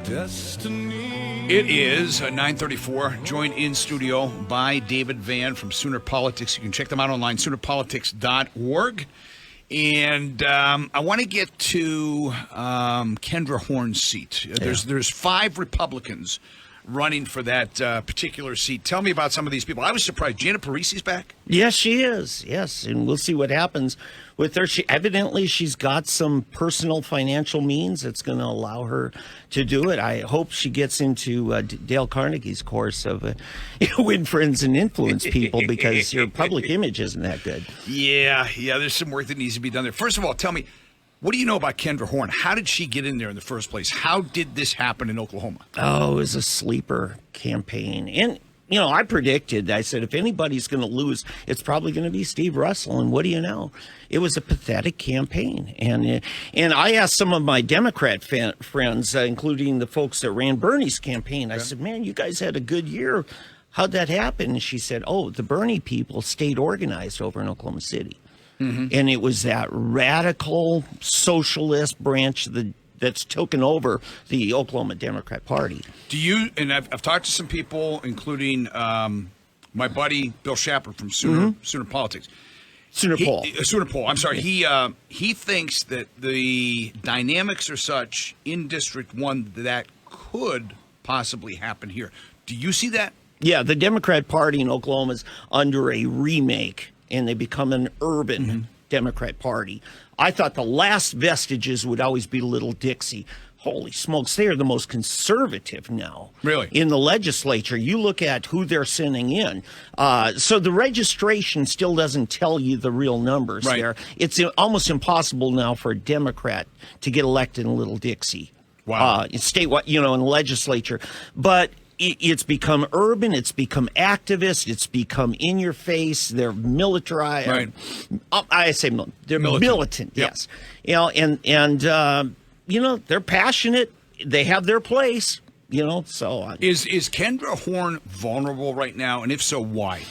Destiny. It is 9:34, joined in studio by David Vann from Sooner Politics. You can check them out online, SoonerPolitics.org. And I want to get to Kendra Horn's seat. There's 5 Republicans running for that particular seat. Tell me about some of these people. I was surprised. Janet Parisi's back? Yes, she is. Yes, and we'll see what happens with her. She's got some personal financial means that's going to allow her to do it. I hope she gets into Dale Carnegie's course of win friends and influence people, because your public image isn't that good. Yeah, there's some work that needs to be done there. First of all, tell me, what do you know about Kendra Horn? How did she get in there in the first place? How did this happen in Oklahoma? Oh, it was a sleeper campaign. And, I predicted, I said, if anybody's going to lose, it's probably going to be Steve Russell. And what do you know? It was a pathetic campaign. And I asked some of my Democrat friends, including the folks that ran Bernie's campaign, I said, man, you guys had a good year. How'd that happen? And she said, the Bernie people stayed organized over in Oklahoma City. Mm-hmm. And it was that radical socialist branch that's taken over the Oklahoma Democrat Party. And I've talked to some people, including my buddy Bill Shapper from Sooner Politics. Sooner Poll. I'm sorry. He thinks that the dynamics are such in District 1 that could possibly happen here. Do you see that? Yeah, the Democrat Party in Oklahoma is under a remake, and they become an urban Democrat Party. I thought the last vestiges would always be Little Dixie. Holy smokes, they are the most conservative now. Really? In the legislature. You look at who they're sending in. So the registration still doesn't tell you the real numbers there. It's almost impossible now for a Democrat to get elected in Little Dixie. Wow. Statewide, in the legislature. But it's become urban, it's become activist, it's become in your face. They're militarized. Right. I say they're militant. Yep. Yes. And they're passionate. They have their place. So on. Is Kendra Horn vulnerable right now, and if so, why?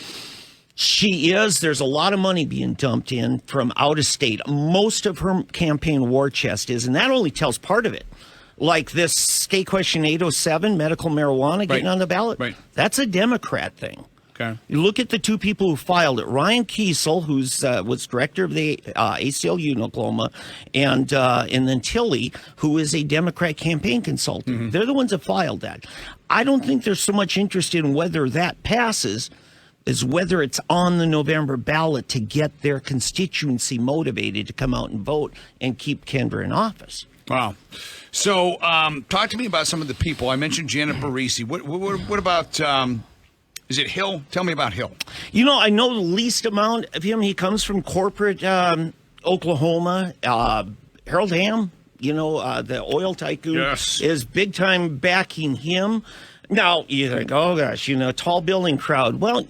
She is. There's a lot of money being dumped in from out of state. Most of her campaign war chest is, and that only tells part of it. Like this state question 807, medical marijuana getting on the ballot. Right. That's a Democrat thing. Okay. You look at the 2 people who filed it. Ryan Kiesel, who's was director of the ACLU in Oklahoma, and then Tilly, who is a Democrat campaign consultant. Mm-hmm. They're the ones that filed that. I don't think there's so much interest in whether that passes as whether it's on the November ballot to get their constituency motivated to come out and vote and keep Kendra in office. Wow. So talk to me about some of the people. I mentioned Janet Parisi. What about, is it Hill? Tell me about Hill. I know the least amount of him. He comes from corporate Oklahoma. Harold Hamm, the oil tycoon, is big time backing him. Now, you think, oh, gosh, tall building crowd. Well,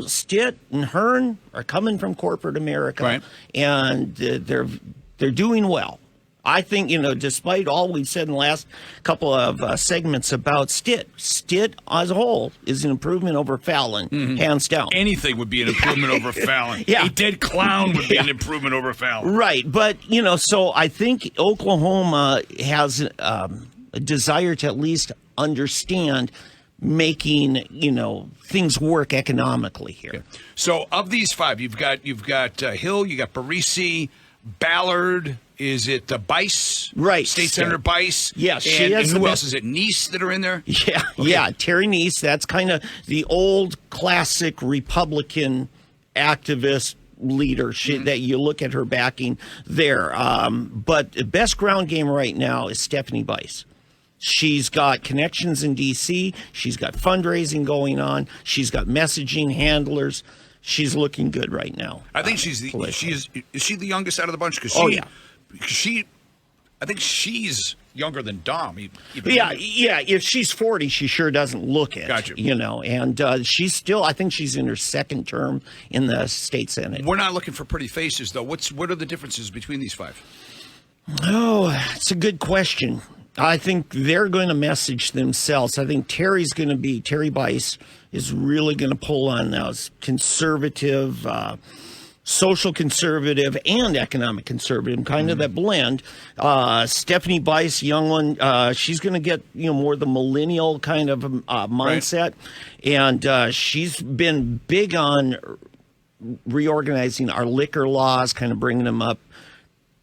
Stitt and Hearn are coming from corporate America, right. And they're doing well. I think, despite all we've said in the last couple of segments about Stitt as a whole is an improvement over Fallon, hands down. Anything would be an improvement over Fallon. Yeah. A dead clown would be an improvement over Fallon. Right. But, so I think Oklahoma has a desire to at least understand making, things work economically here. Yeah. So of these 5, you've got Hill, you got Parisi, Ballard. Is it Bice? Right. State Senator Bice? Yeah. And who else? Is it Neese that are in there? Yeah. Okay. Yeah. Terry Neese. That's kind of the old classic Republican activist leader that you look at her backing there. But the best ground game right now is Stephanie Bice. She's got connections in D.C. She's got fundraising going on. She's got messaging handlers. She's looking good right now. I think is she the youngest out of the bunch? I think she's younger than Dom. Yeah. If she's 40, she sure doesn't look it. Gotcha. And she's still, I think she's in her second term in the state Senate. We're not looking for pretty faces, though. What are the differences between these 5? Oh, it's a good question. I think they're going to message themselves. I think Terry Bice is really going to pull on those conservative, social conservative and economic conservative, kind of that blend. Stephanie Bice, young one, she's going to get more the millennial kind of mindset, and she's been big on reorganizing our liquor laws, kind of bringing them up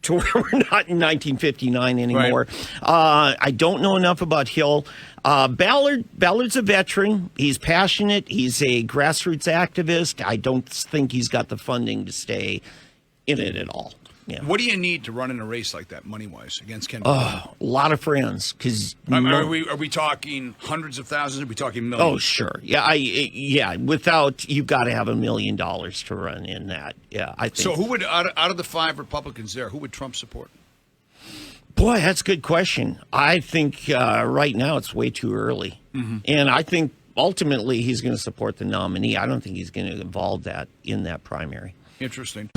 to where we're not in 1959 anymore. Right. I don't know enough about Hill. Ballard's a veteran. He's passionate. He's a grassroots activist. I don't think he's got the funding to stay in it at all. Yeah. What do you need to run in a race like that, money-wise, against Ken? A lot of friends. Because are we talking hundreds of thousands? Are we talking millions? Oh, sure. Yeah, without, you've got to have $1 million to run in that. Yeah, I think. So who would, out of the 5 Republicans there, who would Trump support? Boy, that's a good question. I think right now it's way too early. Mm-hmm. And I think ultimately he's going to support the nominee. I don't think he's going to involve that in that primary. Interesting.